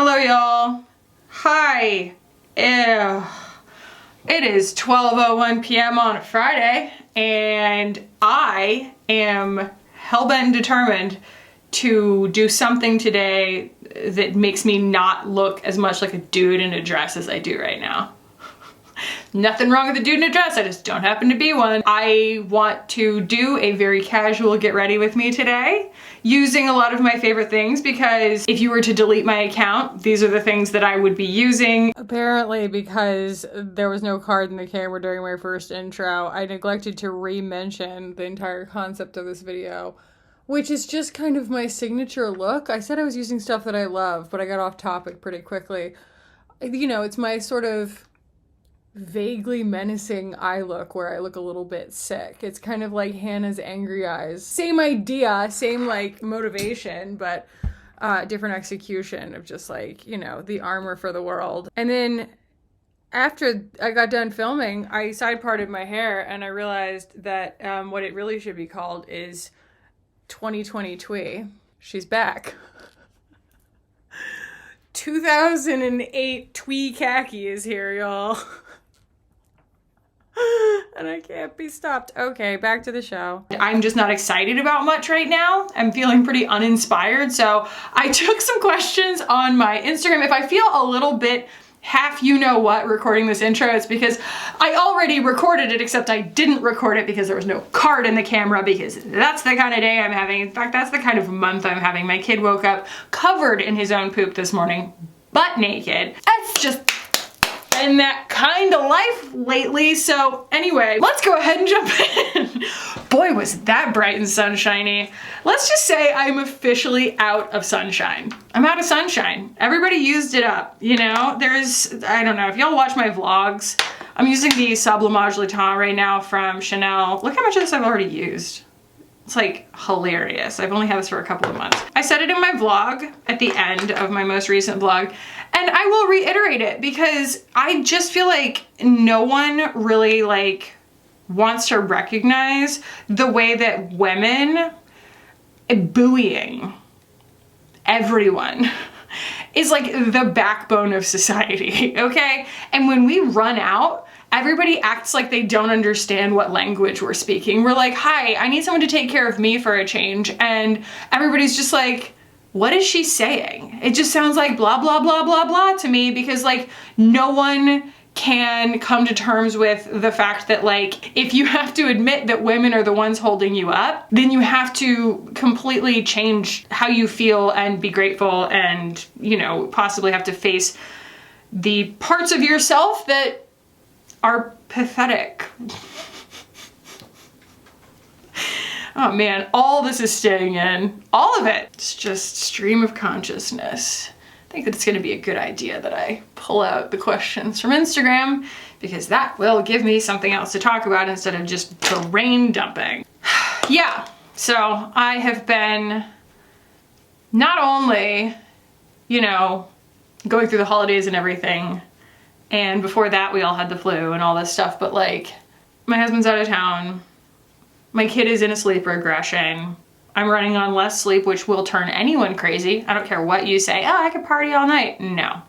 Hello y'all. Hi. It is 12:01 p.m. on a Friday and I am hellbent determined to do something today that makes me not look as much like a dude in a dress as I do right now. Nothing wrong with a dude in a dress, I just don't happen to be one. I want to do a very casual get ready with me today, using a lot of my favorite things, because if you were to delete my account, these are the things that I would be using. Apparently, because there was no card in the camera during my first intro, I neglected to re-mention the entire concept of this video, which is just kind of my signature look. I said I was using stuff that I love, but I got off topic pretty quickly. You know, it's my sort of vaguely menacing eye look where I look a little bit sick. It's kind of like Hannah's angry eyes. Same idea, same like motivation, but different execution of just like, you know, the armor for the world. And then after I got done filming, I side parted my hair and I realized that what it really should be called is 2020 Twee. She's back. 2008 Twee Kackie is here, y'all. And I can't be stopped. Okay, back to the show. I'm just not excited about much right now. I'm feeling pretty uninspired. So I took some questions on my Instagram. If I feel a little bit half you know what recording this intro, it's because I already recorded it, except I didn't record it because there was no card in the camera, because that's the kind of day I'm having. In fact, that's the kind of month I'm having. My kid woke up covered in his own poop this morning, butt naked. That's just been that kind of life lately. So anyway, let's go ahead and jump in. Boy, was that bright and sunshiny. Let's just say I'm officially out of sunshine. I'm out of sunshine. Everybody used it up, you know? I don't know, if y'all watch my vlogs, I'm using the Sublimage Le Temps right now from Chanel. Look how much of this I've already used. It's like hilarious. I've only had this for a couple of months. I said it in my vlog at the end of my most recent vlog, and I will reiterate it because I just feel like no one really like wants to recognize the way that women buoying everyone is like the backbone of society, okay? And when we run out, everybody acts like they don't understand what language we're speaking. We're like, hi, I need someone to take care of me for a change. And everybody's just like, what is she saying? It just sounds like blah, blah, blah, blah, blah to me, because like no one can come to terms with the fact that like, if you have to admit that women are the ones holding you up, then you have to completely change how you feel and be grateful and, you know, possibly have to face the parts of yourself that are pathetic. Oh man, all this is staying in. All of it. It's just stream of consciousness. I think that it's gonna be a good idea that I pull out the questions from Instagram, because that will give me something else to talk about instead of just brain dumping. Yeah, so I have been not only, you know, going through the holidays and everything, and before that we all had the flu and all this stuff, but like my husband's out of town, my kid is in a sleep regression, I'm running on less sleep, which will turn anyone crazy. I don't care what you say, oh, I could party all night. No,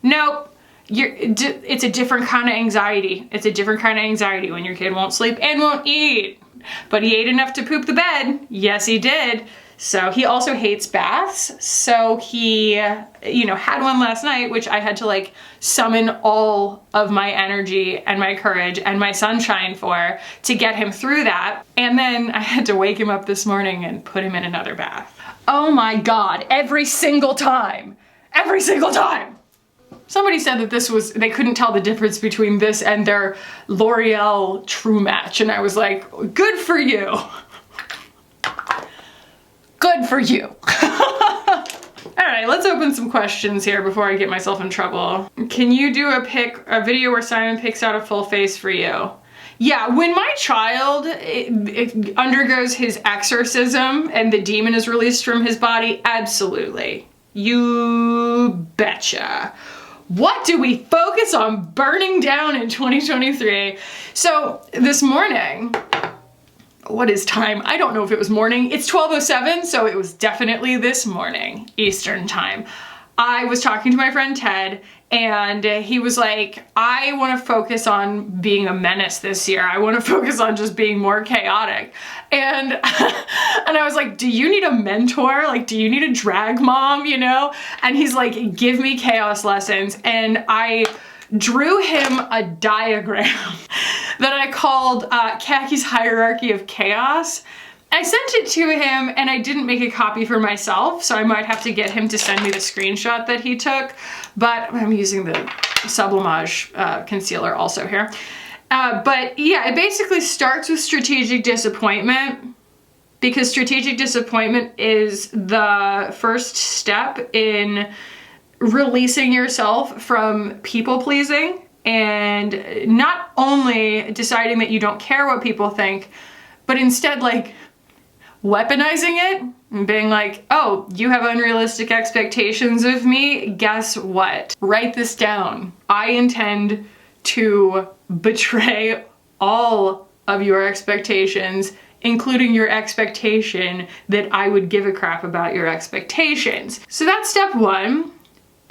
nope. It's a different kind of anxiety. It's a different kind of anxiety when your kid won't sleep and won't eat. But he ate enough to poop the bed. Yes, he did. So he also hates baths. So he, you know, had one last night, which I had to like summon all of my energy and my courage and my sunshine for to get him through that. And then I had to wake him up this morning and put him in another bath. Oh my God, every single time, every single time. Somebody said that they couldn't tell the difference between this and their L'Oreal True Match. And I was like, good for you. Good for you. All right, let's open some questions here before I get myself in trouble. Can you do a video where Simon picks out a full face for you? Yeah, when my child it undergoes his exorcism and the demon is released from his body, absolutely. You betcha. What do we focus on burning down in 2023? So this morning, what is time? I don't know if it was morning. It's 12:07, so it was definitely this morning, Eastern time. I was talking to my friend Ted, and he was like, I want to focus on being a menace this year. I want to focus on just being more chaotic. And, and I was like, do you need a mentor? Like, do you need a drag mom, you know? And he's like, give me chaos lessons. And I drew him a diagram that I called Kackie's Hierarchy of Chaos. I sent it to him, and I didn't make a copy for myself, so I might have to get him to send me the screenshot that he took, but I'm using the Sublimage concealer also here. But yeah, it basically starts with strategic disappointment, because strategic disappointment is the first step in releasing yourself from people pleasing, and not only deciding that you don't care what people think, but instead like weaponizing it and being like, oh, you have unrealistic expectations of me? Guess what? Write this down. I intend to betray all of your expectations, including your expectation that I would give a crap about your expectations. So that's step one.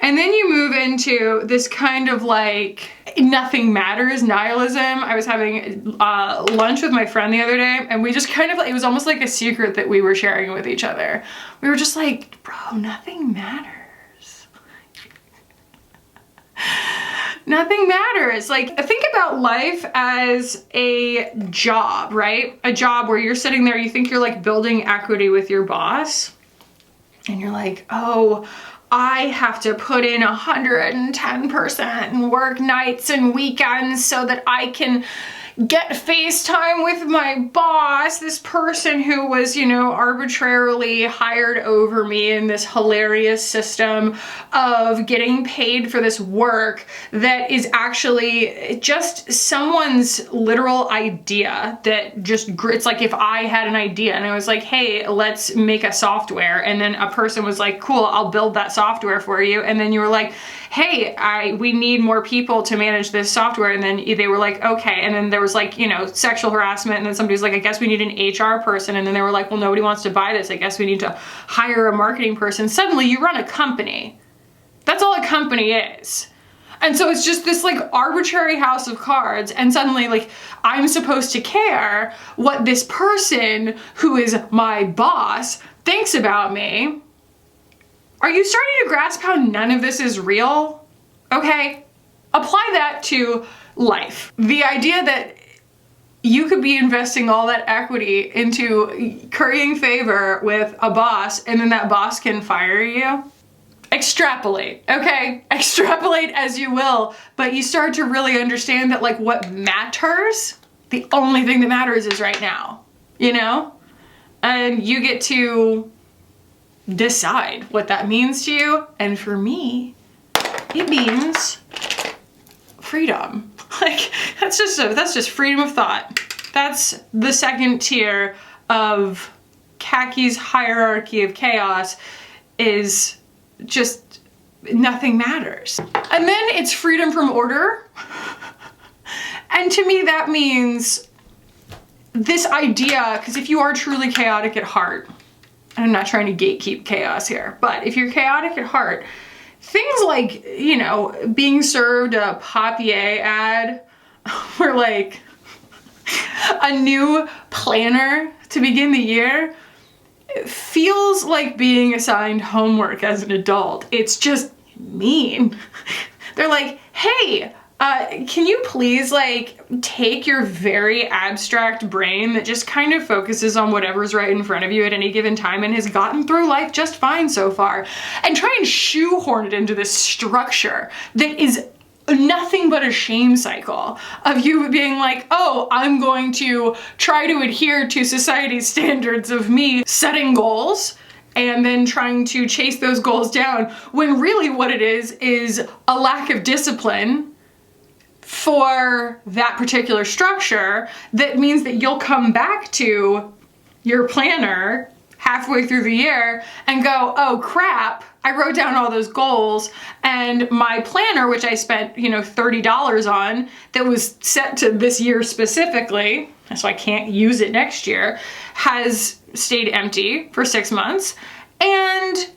And then you move into this kind of like nothing matters nihilism. I was having lunch with my friend the other day, and we just kind of like, it was almost like a secret that we were sharing with each other. We were just like, bro, nothing matters. Nothing matters. Like, think about life as a job, right? A job where you're sitting there, you think you're like building equity with your boss, and you're like, oh, I have to put in 110% and work nights and weekends so that I can get FaceTime with my boss, this person who was, you know, arbitrarily hired over me in this hilarious system of getting paid for this work that is actually just someone's literal idea that just, it's like if I had an idea and I was like, hey, let's make a software, and then a person was like, cool, I'll build that software for you, and then you were like, hey, we need more people to manage this software, and then they were like, okay, and then there was like, you know, sexual harassment, and then somebody was like, I guess we need an HR person, and then they were like, well, nobody wants to buy this, I guess we need to hire a marketing person. Suddenly you run a company. That's all a company is. And so it's just this like arbitrary house of cards, and suddenly like I'm supposed to care what this person who is my boss thinks about me. Are you starting to grasp how none of this is real? Okay, apply that to life. The idea that you could be investing all that equity into currying favor with a boss, and then that boss can fire you. Extrapolate, okay? Extrapolate as you will, but you start to really understand that like what matters, the only thing that matters is right now, you know? And you get to decide what that means to you. And for me, it means freedom. Like that's just freedom of thought. That's the second tier of Kackie's hierarchy of chaos, is just nothing matters. And then it's freedom from order. And to me that means this idea, because if you are truly chaotic at heart, and I'm not trying to gatekeep chaos here, but if you're chaotic at heart, things like, you know, being served a Papier ad or like a new planner to begin the year feels like being assigned homework as an adult. It's just mean. They're like, hey, can you please like take your very abstract brain that just kind of focuses on whatever's right in front of you at any given time and has gotten through life just fine so far, and try and shoehorn it into this structure that is nothing but a shame cycle of you being like, oh, I'm going to try to adhere to society's standards of me setting goals and then trying to chase those goals down, when really what it is a lack of discipline for that particular structure that means that you'll come back to your planner halfway through the year and go, oh crap, I wrote down all those goals, and my planner, which I spent, you know, $30 on, that was set to this year specifically, so I can't use it next year, has stayed empty for 6 months, and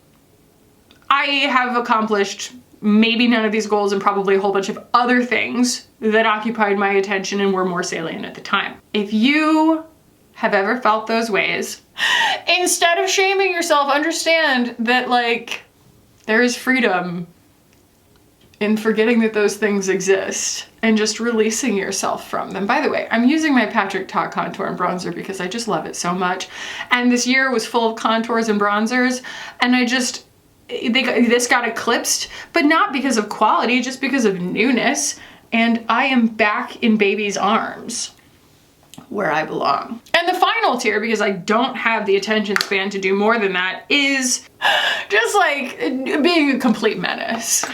I have accomplished maybe none of these goals and probably a whole bunch of other things that occupied my attention and were more salient at the time. If you have ever felt those ways, instead of shaming yourself, understand that like there is freedom in forgetting that those things exist and just releasing yourself from them. By the way, I'm using my Patrick Ta contour and bronzer because I just love it so much. And this year was full of contours and bronzers, and this got eclipsed, but not because of quality, just because of newness. And I am back in baby's arms where I belong. And the final tier, because I don't have the attention span to do more than that, is just like being a complete menace.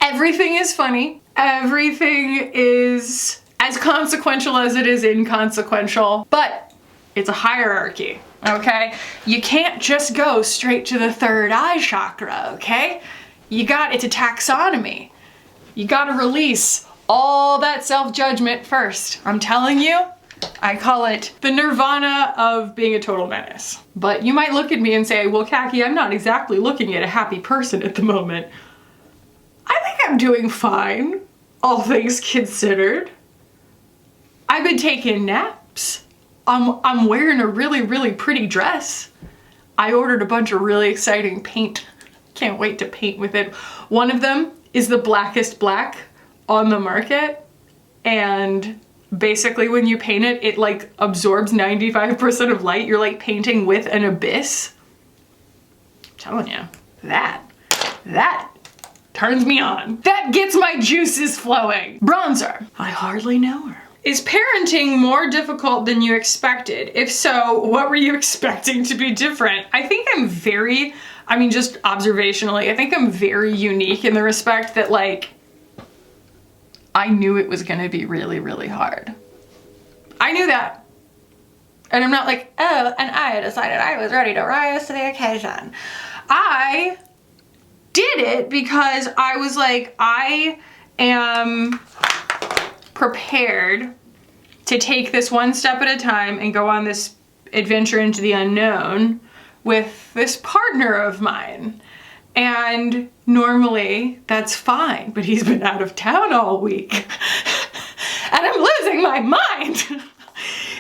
Everything is funny. Everything is as consequential as it is inconsequential, but it's a hierarchy, okay? You can't just go straight to the third eye chakra, okay? It's a taxonomy. You gotta release all that self-judgment first. I'm telling you, I call it the nirvana of being a total menace. But you might look at me and say, well, Kackie, I'm not exactly looking at a happy person at the moment. I think I'm doing fine, all things considered. I've been taking naps. I'm wearing a really, really pretty dress. I ordered a bunch of really exciting paint. Can't wait to paint with it. One of them is the blackest black on the market. And basically when you paint it, it like absorbs 95% of light. You're like painting with an abyss. I'm telling you, that turns me on. That gets my juices flowing. Bronzer. I hardly know her. Is parenting more difficult than you expected? If so, what were you expecting to be different? I think just observationally, I think I'm very unique in the respect that like, I knew it was gonna be really, really hard. I knew that. And I'm not like, oh, and I decided I was ready to rise to the occasion. I did it because I was like, I am prepared to take this one step at a time and go on this adventure into the unknown with this partner of mine. And normally that's fine, but he's been out of town all week and I'm losing my mind.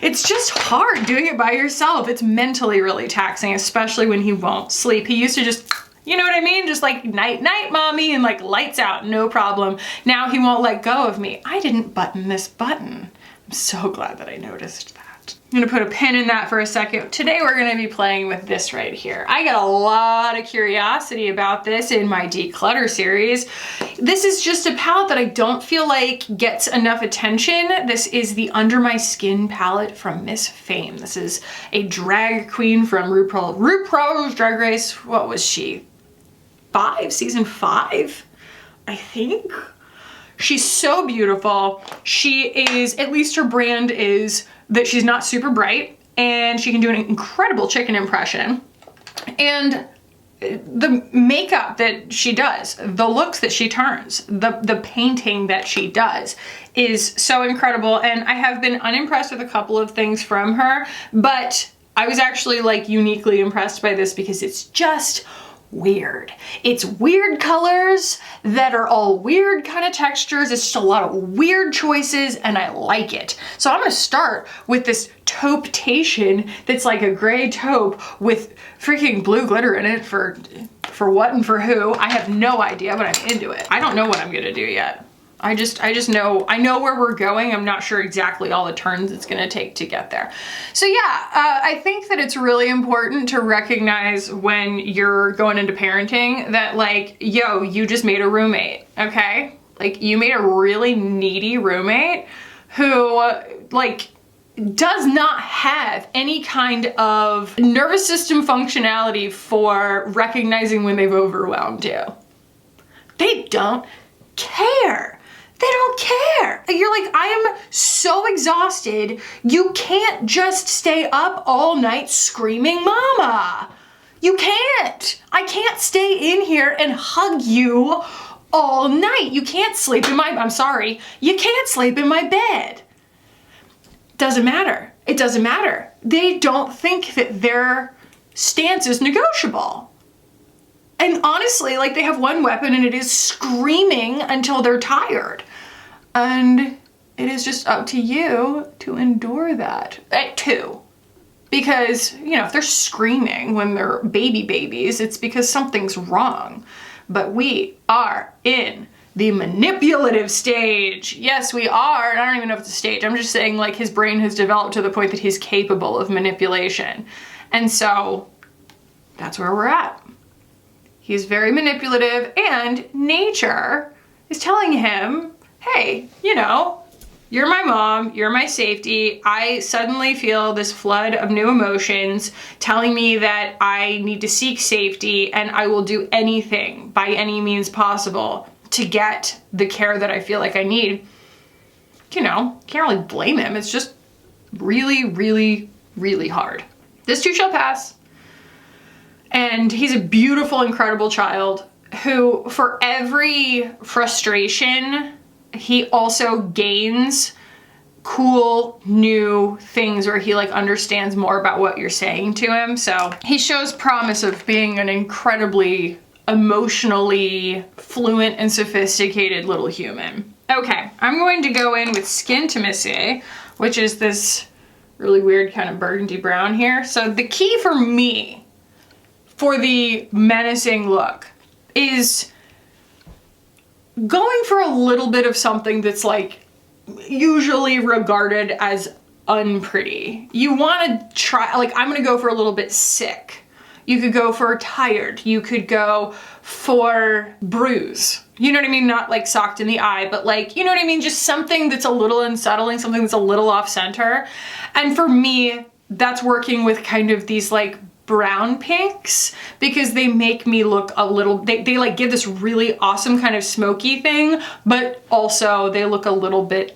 It's just hard doing it by yourself. It's mentally really taxing, especially when he won't sleep. He used to just, you know what I mean? Just like night, night, mommy, and like lights out, no problem. Now he won't let go of me. I didn't button this button. I'm so glad that I noticed that. I'm gonna put a pin in that for a second. Today we're gonna be playing with this right here. I got a lot of curiosity about this in my declutter series. This is just a palette that I don't feel like gets enough attention. This is the Under My Skin palette from Miss Fame. This is a drag queen from RuPaul's Drag Race. What was she? Season 5, I think. She's so beautiful. She is, at least her brand is that she's not super bright and she can do an incredible chicken impression. And the makeup that she does, the looks that she turns, the painting that she does is so incredible. And I have been unimpressed with a couple of things from her, but I was actually like uniquely impressed by this because it's just weird. It's weird colors that are all weird kind of textures. It's just a lot of weird choices and I like it. So I'm gonna start with this taupetation that's like a gray taupe with freaking blue glitter in it for what and for who. I have no idea, but I'm into it. I don't know what I'm gonna do yet. I just know, I know where we're going. I'm not sure exactly all the turns it's gonna take to get there. So yeah, I think that it's really important to recognize when you're going into parenting that like, yo, you just made a roommate, okay? Like you made a really needy roommate who like does not have any kind of nervous system functionality for recognizing when they've overwhelmed you. They don't care. They don't care. You're like, I am so exhausted. You can't just stay up all night screaming mama. You can't. I can't stay in here and hug you all night. You can't sleep in I'm sorry. You can't sleep in my bed. Doesn't matter. It doesn't matter. They don't think that their stance is negotiable. And honestly, like, they have one weapon and it is screaming until they're tired. And it is just up to you to endure that at 2. Because, you know, if they're screaming when they're babies, it's because something's wrong. But we are in the manipulative stage. Yes, we are. And I don't even know if it's a stage. I'm just saying, like, his brain has developed to the point that he's capable of manipulation. And so that's where we're at. He's very manipulative, and nature is telling him, hey, you know, you're my mom, you're my safety. I suddenly feel this flood of new emotions telling me that I need to seek safety, and I will do anything by any means possible to get the care that I feel like I need. You know, can't really blame him. It's just really, really, really hard. This too shall pass. And he's a beautiful, incredible child who, for every frustration, he also gains cool new things where he like understands more about what you're saying to him. So he shows promise of being an incredibly emotionally fluent and sophisticated little human. Okay, I'm going to go in with Skintimacy, which is this really weird kind of burgundy brown here. So the key for me for the menacing look is going for a little bit of something that's like usually regarded as unpretty. You want to try, like, I'm gonna go for a little bit sick. You could go for tired. You could go for bruise. You know what I mean? Not like socked in the eye, but like, you know what I mean? Just something that's a little unsettling, something that's a little off center. And for me, that's working with kind of these like brown pinks, because they make me look a little, they like give this really awesome kind of smoky thing, but also they look a little bit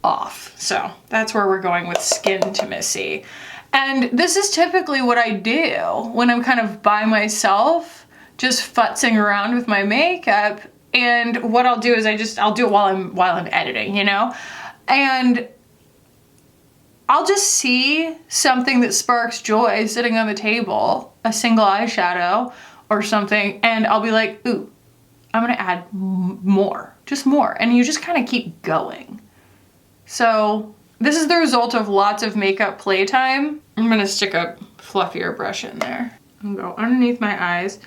off. So that's where we're going with Skintimacy. And this is typically what I do when I'm kind of by myself, just futzing around with my makeup. And what I'll do is I'll do it while I'm editing, you know? And I'll just see something that sparks joy sitting on the table, a single eyeshadow or something, and I'll be like, ooh, I'm gonna add more, just more. And you just kind of keep going. So this is the result of lots of makeup playtime. I'm gonna stick a fluffier brush in there and go underneath my eyes.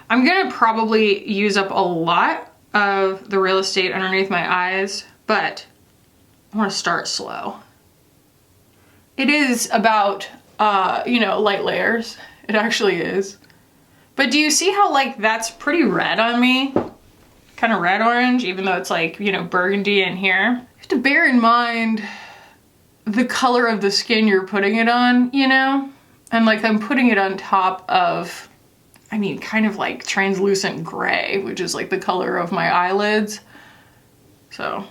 I'm gonna probably use up a lot of the real estate underneath my eyes, but I wanna start slow. It is about, you know, light layers. It actually is. But do you see how like that's pretty red on me? Kind of red orange, even though it's like, you know, burgundy in here. You have to bear in mind the color of the skin you're putting it on, you know? And like I'm putting it on top of, I mean, kind of like translucent gray, which is like the color of my eyelids. So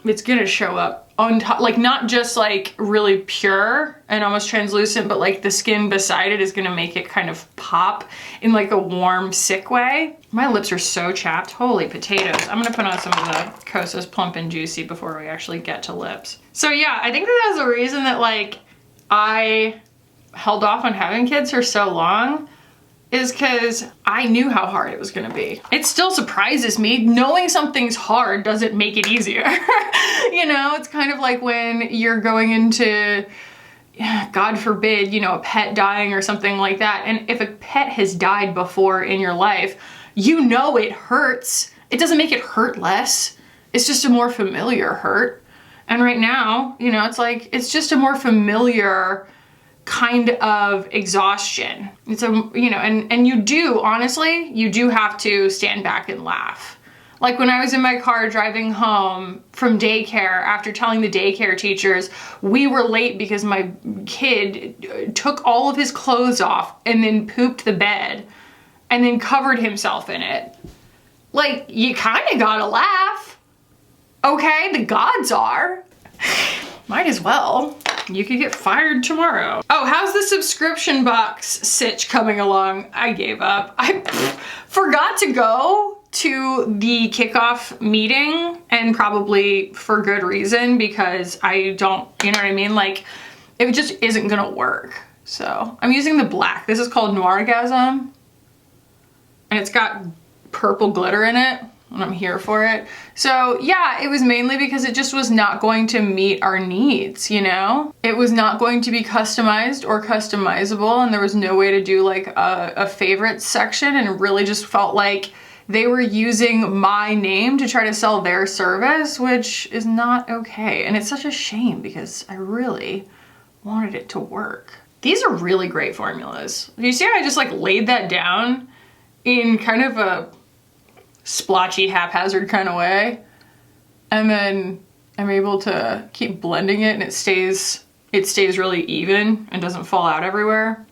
it's gonna show up on top, like not just like really pure and almost translucent, but like the skin beside it is gonna make it kind of pop in like a warm, sick way. My lips are so chapped, holy potatoes. I'm gonna put on some of the Kosas Plump and Juicy before we actually get to lips. So yeah, I think that that's the reason that like I held off on having kids for so long, is because I knew how hard it was gonna be. It still surprises me. Knowing something's hard doesn't make it easier. You know, it's kind of like when you're going into, God forbid, you know, a pet dying or something like that. And if a pet has died before in your life, you know it hurts. It doesn't make it hurt less. It's just a more familiar hurt. And right now, you know, it's like, it's just a more familiar kind of exhaustion. It's a, you know, and you do, honestly, you do have to stand back and laugh. Like when I was in my car driving home from daycare after telling the daycare teachers we were late because my kid took all of his clothes off and then pooped the bed and then covered himself in it. Like, you kind of gotta laugh. Okay, the gods are. Might as well. You could get fired tomorrow. Oh, how's the subscription box sitch coming along? I gave up. I forgot to go to the kickoff meeting, and probably for good reason, because I don't, you know what I mean? Like, it just isn't gonna work. So I'm using the black. This is called Noirgasm. and it's got purple glitter in it, and I'm here for it. So yeah, it was mainly because it just was not going to meet our needs, you know? It was not going to be customized or customizable, and there was no way to do like a favorites section, and it really just felt like they were using my name to try to sell their service, which is not okay. And it's such a shame because I really wanted it to work. These are really great formulas. You see how I just like laid that down in kind of a splotchy, haphazard kind of way, and then I'm able to keep blending it, and it stays really even and doesn't fall out everywhere.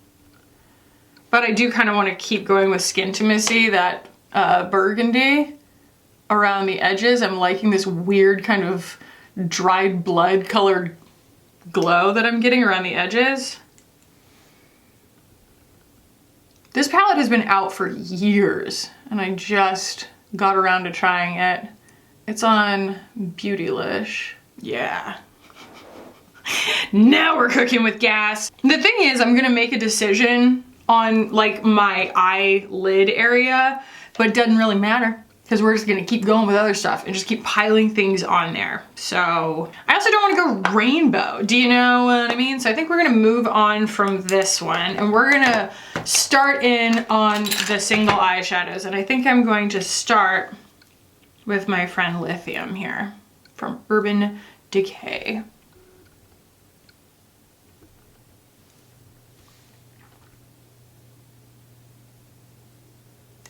But I do kind of want to keep going with Skintimacy, that burgundy around the edges. I'm liking this weird kind of dried blood colored glow that I'm getting around the edges. This palette has been out for years, and I just got around to trying it. It's on Beautylish. Yeah. Now we're cooking with gas. The thing is, I'm gonna make a decision on like my eyelid area, but it doesn't really matter because we're just gonna keep going with other stuff and just keep piling things on there. So I also don't want to go rainbow. Do you know what I mean? So I think we're gonna move on from this one, and we're gonna start in on the single eyeshadows. And I think I'm going to start with my friend Lithium here from Urban Decay.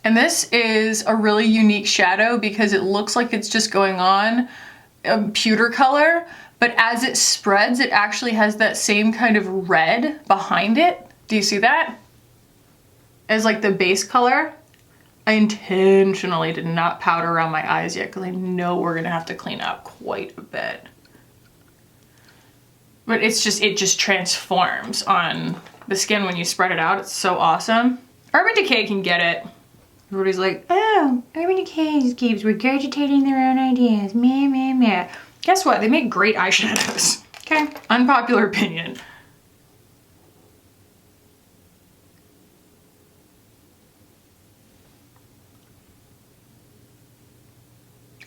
And this is a really unique shadow because it looks like it's just going on a pewter color, but as it spreads, it actually has that same kind of red behind it. Do you see that? As like the base color. I intentionally did not powder around my eyes yet because I know we're gonna have to clean up quite a bit. But it just transforms on the skin when you spread it out. It's so awesome. Urban Decay can get it. Everybody's like, oh, Urban Decay just keeps regurgitating their own ideas. Meh, meh, meh. Guess what? They make great eyeshadows. Okay, unpopular opinion.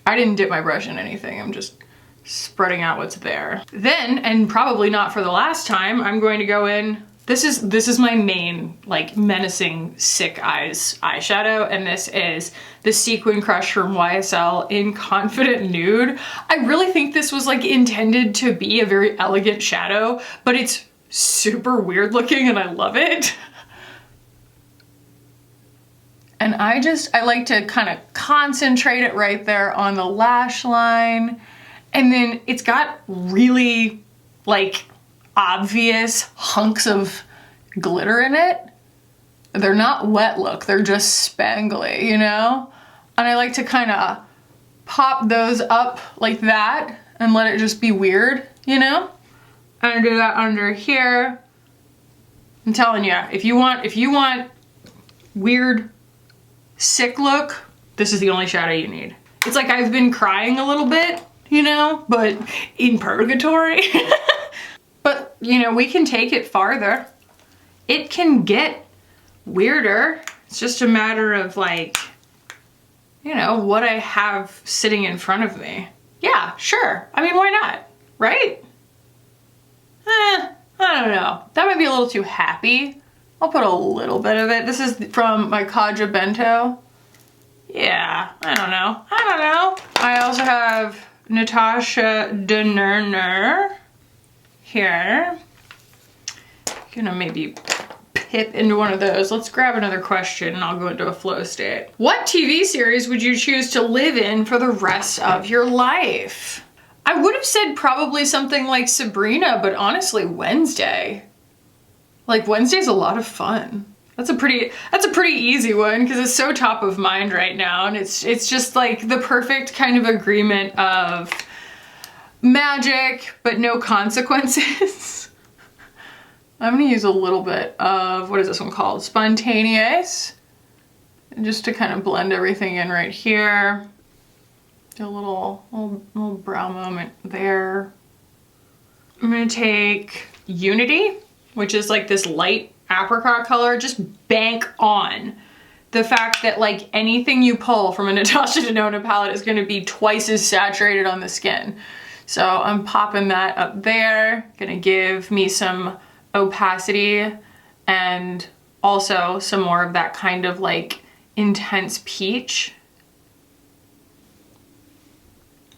I didn't dip my brush in anything. I'm just spreading out what's there. Then, and probably not for the last time, I'm going to go in. This is my main like menacing sick eyes eyeshadow, and this is the Sequin Crush from YSL in Confident Nude. I really think this was like intended to be a very elegant shadow, but it's super weird looking and I love it. And I like to kind of concentrate it right there on the lash line. And then it's got really like obvious hunks of glitter in it. They're not wet look, they're just spangly, you know? And I like to kind of pop those up like that and let it just be weird, you know? And I do that under here. I'm telling you, if you want weird, sick look, this is the only shadow you need. It's like I've been crying a little bit, you know, but in purgatory. But, you know, we can take it farther. It can get weirder. It's just a matter of like, you know, what I have sitting in front of me. Yeah, sure. I mean, why not? Right? I don't know. That might be a little too happy. I'll put a little bit of it. This is from my Kaja Bento. Yeah, I don't know. I also have Natasha Denner here. Gonna maybe pip into one of those. Let's grab another question and I'll go into a flow state. What TV series would you choose to live in for the rest of your life? I would have said probably something like Sabrina, but honestly, Wednesday. Like, Wednesday's a lot of fun. That's a pretty easy one because it's so top of mind right now, and it's just like the perfect kind of agreement of magic but no consequences. I'm gonna use a little bit of, what is this one called? Spontaneous. Just to kind of blend everything in right here. Do a little brow moment there. I'm gonna take Unity, which is like this light apricot color. Just bank on the fact that like anything you pull from a Natasha Denona palette is gonna be twice as saturated on the skin. So I'm popping that up there, gonna give me some opacity and also some more of that kind of like intense peach,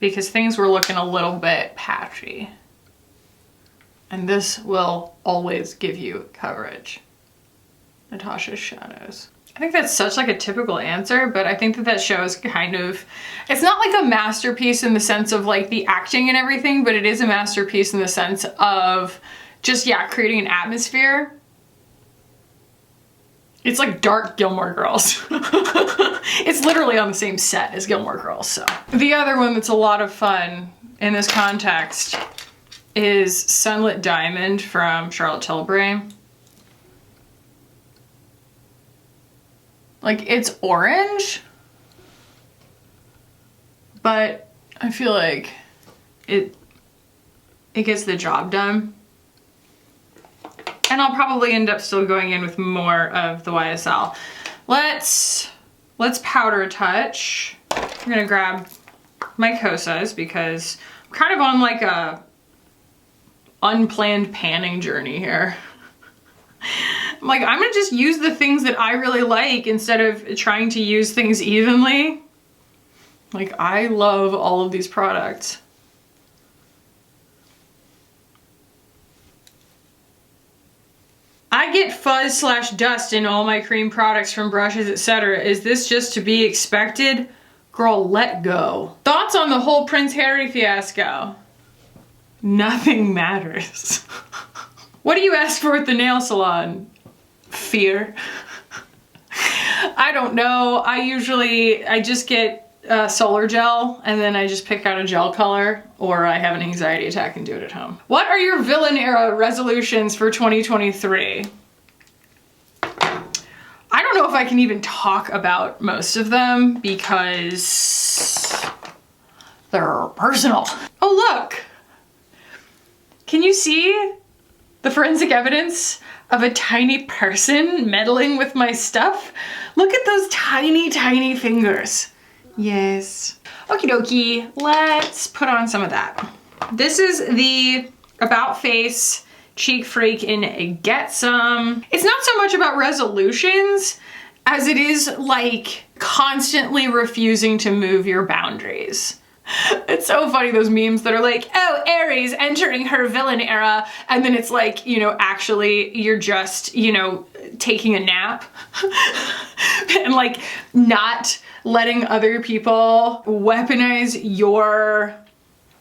because things were looking a little bit patchy. And this will always give you coverage. Natasha's shadows. I think that's such like a typical answer, but I think that that shows kind of, it's not like a masterpiece in the sense of like the acting and everything, but it is a masterpiece in the sense of just, yeah, creating an atmosphere. It's like dark Gilmore Girls. It's literally on the same set as Gilmore Girls, so. The other one that's a lot of fun in this context is Sunlit Diamond from Charlotte Tilbury. Like, it's orange, but I feel like it gets the job done. And I'll probably end up still going in with more of the YSL. Let's powder touch. I'm gonna grab my Kosas because I'm kind of on like a unplanned panning journey here. Like, I'm gonna just use the things that I really like instead of trying to use things evenly. Like, I love all of these products. I get fuzz / dust in all my cream products from brushes, etc. Is this just to be expected? Girl, let go. Thoughts on the whole Prince Harry fiasco? Nothing matters. What do you ask for at the nail salon? Fear. I don't know. I just get solar gel and then I just pick out a gel color, or I have an anxiety attack and do it at home. What are your villain era resolutions for 2023? I don't know if I can even talk about most of them because they're personal. Oh, look. Can you see the forensic evidence of a tiny person meddling with my stuff? Look at those tiny, tiny fingers. Yes. Okie dokie, let's put on some of that. This is the About Face Cheek Freak in Get Some. It's not so much about resolutions as it is like constantly refusing to move your boundaries. It's so funny, those memes that are like, oh, Aries entering her villain era, and then it's like, you know, actually you're just, you know, taking a nap and like not letting other people weaponize your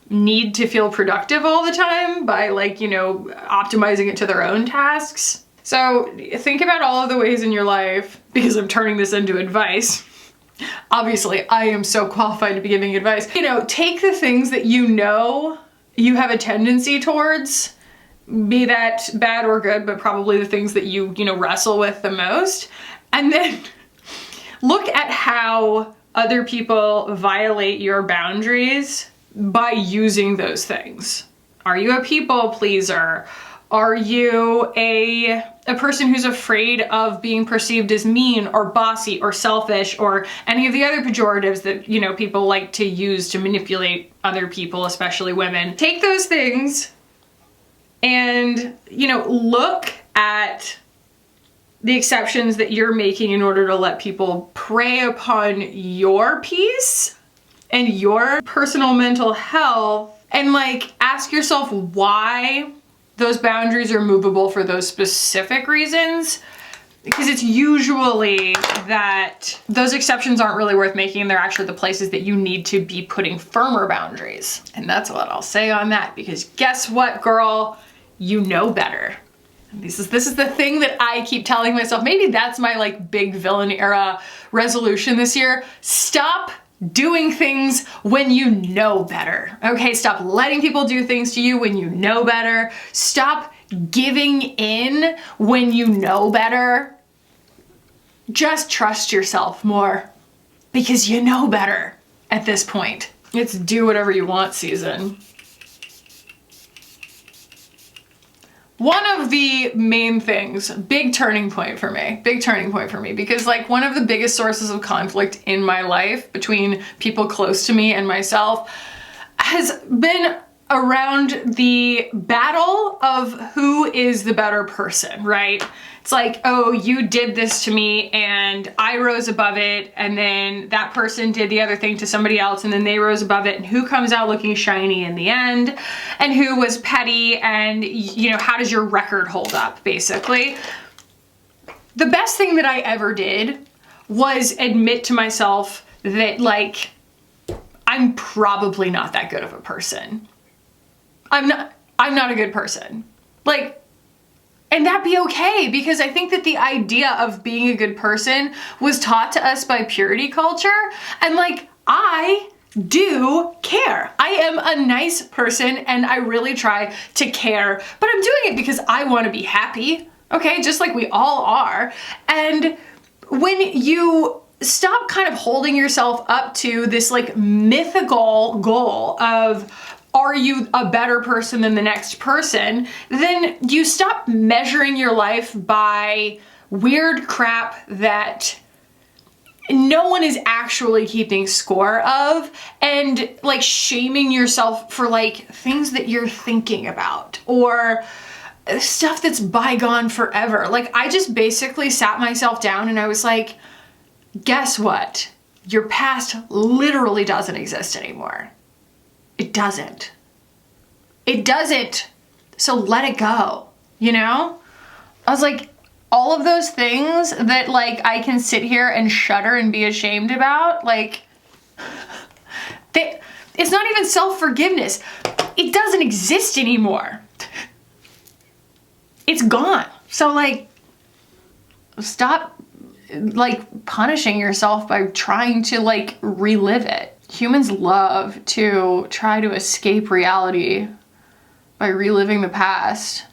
need to feel productive all the time by like, you know, optimizing it to their own tasks. So think about all of the ways in your life, because I'm turning this into advice. Obviously, I am so qualified to be giving advice. You know, take the things that you know you have a tendency towards, be that bad or good, but probably the things that you know, wrestle with the most, and then look at how other people violate your boundaries by using those things. Are you a people pleaser? Are you a person who's afraid of being perceived as mean or bossy or selfish or any of the other pejoratives that, you know, people like to use to manipulate other people, especially women? Take those things and, you know, look at the exceptions that you're making in order to let people prey upon your peace and your personal mental health, and like ask yourself why those boundaries are movable for those specific reasons, because it's usually that those exceptions aren't really worth making. They're actually the places that you need to be putting firmer boundaries. And that's what I'll say on that, because guess what, girl? You know better. And this is the thing that I keep telling myself. Maybe that's my like big villain era resolution this year. Stop doing things when you know better. Okay, stop letting people do things to you when you know better. Stop giving in when you know better. Just trust yourself more, because you know better at this point. It's do whatever you want season. One of the main things, big turning point for me, because like one of the biggest sources of conflict in my life between people close to me and myself has been around the battle of who is the better person, right? It's like, oh, you did this to me and I rose above it, and then that person did the other thing to somebody else and then they rose above it, and who comes out looking shiny in the end, and who was petty, and you know, how does your record hold up, basically. The best thing that I ever did was admit to myself that like, I'm probably not that good of a person. I'm not a good person. Like, and that'd be okay, because I think that the idea of being a good person was taught to us by purity culture. And like, I do care. I am a nice person and I really try to care, but I'm doing it because I want to be happy. Okay. Just like we all are. And when you stop kind of holding yourself up to this like mythical goal of, are you a better person than the next person, then you stop measuring your life by weird crap that no one is actually keeping score of, and like shaming yourself for like things that you're thinking about or stuff that's bygone forever. Like, I just basically sat myself down and I was like, guess what? Your past literally doesn't exist anymore. It doesn't. It doesn't. So let it go, you know? I was like, all of those things that like I can sit here and shudder and be ashamed about, like, it's not even self-forgiveness. It doesn't exist anymore. It's gone. So like, stop like punishing yourself by trying to like relive it. Humans love to try to escape reality by reliving the past,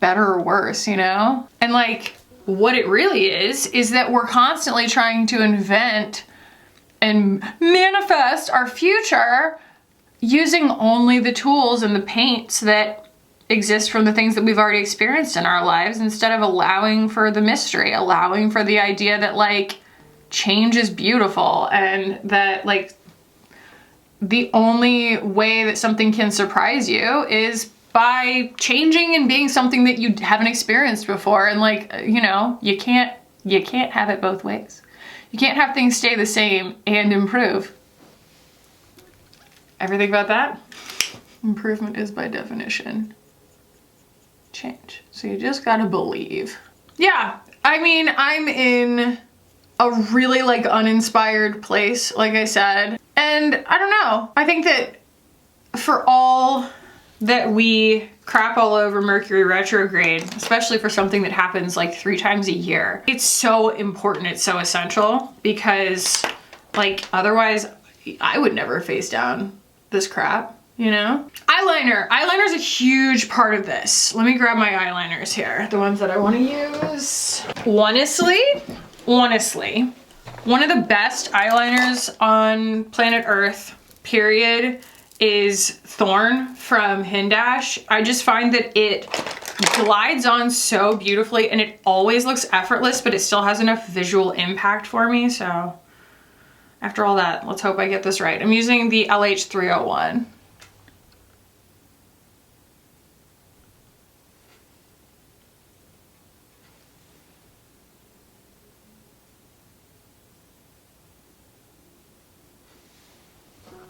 better or worse, you know? And like, what it really is that we're constantly trying to invent and manifest our future using only the tools and the paints that exist from the things that we've already experienced in our lives, instead of allowing for the mystery, allowing for the idea that like change is beautiful, and that like the only way that something can surprise you is by changing and being something that you haven't experienced before. And like, you know, you can't have it both ways. You can't have things stay the same and improve. Ever think about that? Improvement is by definition change. So you just gotta believe. Yeah, I mean, I'm in a really like uninspired place, like I said. And I don't know, I think that for all that we crap all over Mercury retrograde, especially for something that happens like 3 times a year, it's so important, it's so essential, because like otherwise I would never face down this crap, you know? Eyeliner is a huge part of this. Let me grab my eyeliners here, the ones that I want to use. Honestly, one of the best eyeliners on planet Earth, period, is Thorn from Hindash. I just find that it glides on so beautifully and it always looks effortless, but it still has enough visual impact for me. So after all that, let's hope I get this right. I'm using the LH301.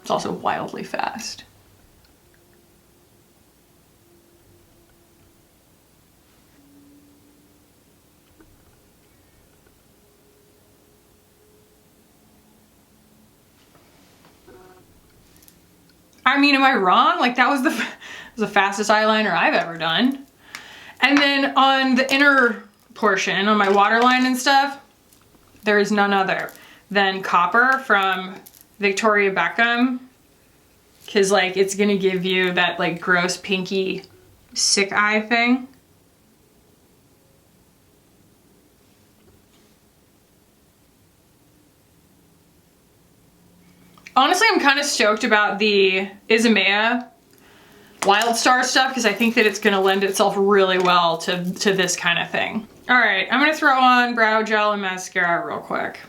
It's also wildly fast. I mean, am I wrong? Like, that was the fastest eyeliner I've ever done. And then on the inner portion, on my waterline and stuff, there is none other than Copper from Victoria Beckham, because like it's gonna give you that like gross pinky sick eye thing. Honestly, I'm kind of stoked about the Isamaya Wild Star stuff because I think that it's gonna lend itself really well to this kind of thing. All right, I'm gonna throw on brow gel and mascara real quick.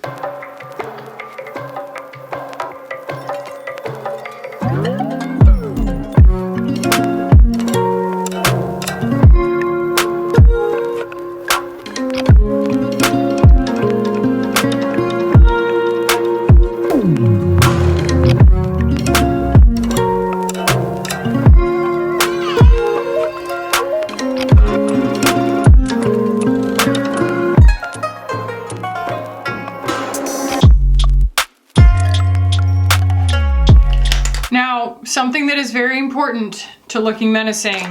Something that is very important to looking menacing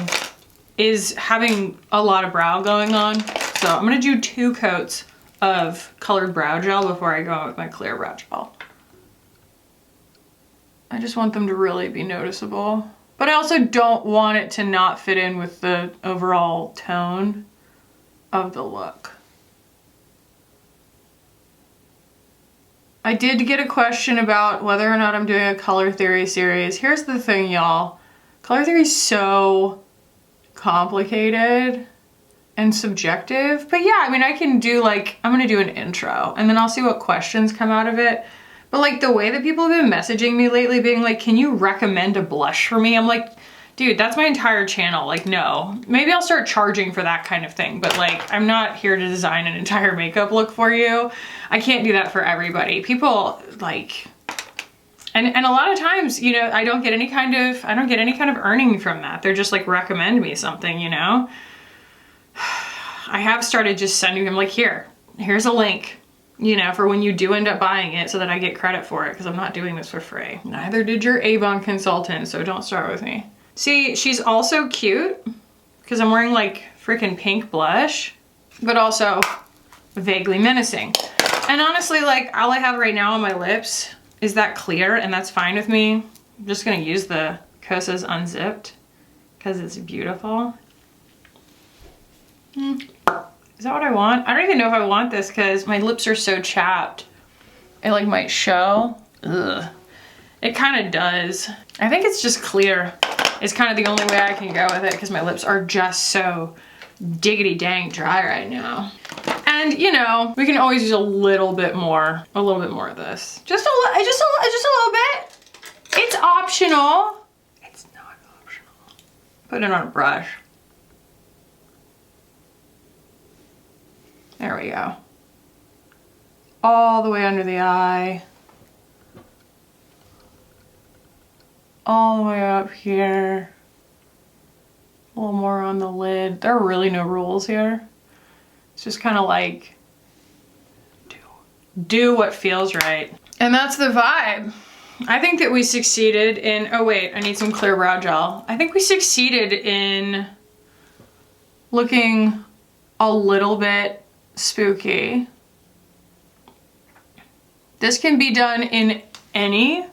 is having a lot of brow going on. So I'm gonna do 2 coats of colored brow gel before I go out with my clear brow gel. I just want them to really be noticeable. But I also don't want it to not fit in with the overall tone of the look. I did get a question about whether or not I'm doing a color theory series. Here's the thing, y'all. Color theory is so complicated and subjective. But yeah, I mean, I can do like, I'm gonna do an intro and then I'll see what questions come out of it. But like the way that people have been messaging me lately being like, can you recommend a blush for me? I'm like, dude, that's my entire channel. Like, no. Maybe I'll start charging for that kind of thing, but like, I'm not here to design an entire makeup look for you. I can't do that for everybody. People like, and a lot of times, you know, I don't get any kind of earning from that. They're just like, recommend me something, you know? I have started just sending them like, here's a link, you know, for when you do end up buying it so that I get credit for it because I'm not doing this for free. Neither did your Avon consultant, so don't start with me. See, she's also cute because I'm wearing like freaking pink blush, but also vaguely menacing. And honestly, like all I have right now on my lips is that clear and that's fine with me. I'm just gonna use the Kosas Unzipped because it's beautiful. Is that what I want? I don't even know if I want this because my lips are so chapped. It like might show. Ugh. It kind of does. I think it's just clear. It's kind of the only way I can go with it because my lips are just so diggity dang dry right now. And you know, we can always use a little bit more of this. Just a little bit. It's optional. It's not optional. Put it on a brush. There we go. All the way under the eye. All the way up here. A little more on the lid. There are really no rules here. It's just kind of like, do what feels right. And that's the vibe. I think that we succeeded in, oh wait, I need some clear brow gel. I think we succeeded in looking a little bit spooky. This can be done in any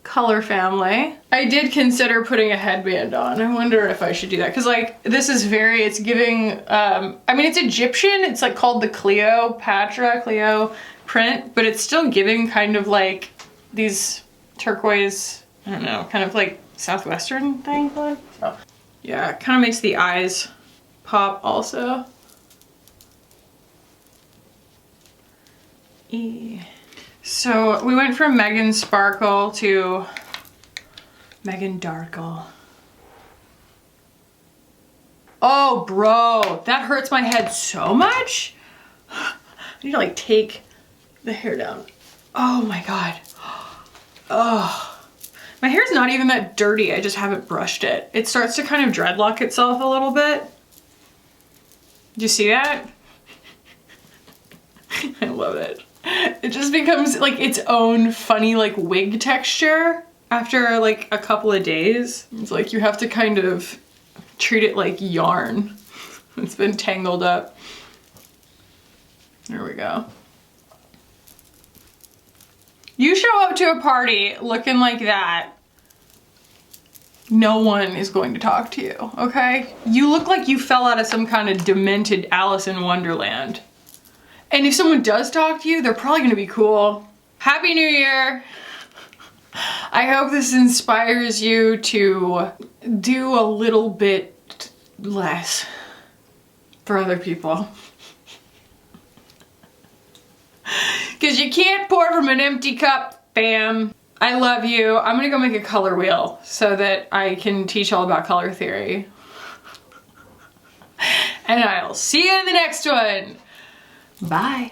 color family. I did consider putting a headband on. I wonder if I should do that because like this is very, it's giving, I mean it's Egyptian, it's like called the Cleo print, but it's still giving kind of like these turquoise, I don't know, kind of like southwestern thing. Oh. Yeah, it kind of makes the eyes pop also. So we went from Megan Sparkle to Megan Darkle. Oh, bro, that hurts my head so much. I need to like take the hair down. Oh my God. Oh, my hair's not even that dirty. I just haven't brushed it. It starts to kind of dreadlock itself a little bit. Do you see that? I love it. It just becomes like its own funny like wig texture after like a couple of days. It's like you have to kind of treat it like yarn. It's been tangled up. There we go. You show up to a party looking like that, no one is going to talk to you, okay? You look like you fell out of some kind of demented Alice in Wonderland. And if someone does talk to you, they're probably gonna be cool. Happy New Year. I I hope this inspires you to do a little bit less for other people. Because you can't pour from an empty cup, fam. I love you. I'm gonna go make a color wheel so that I can teach all about color theory. And I'll see you in the next one. Bye.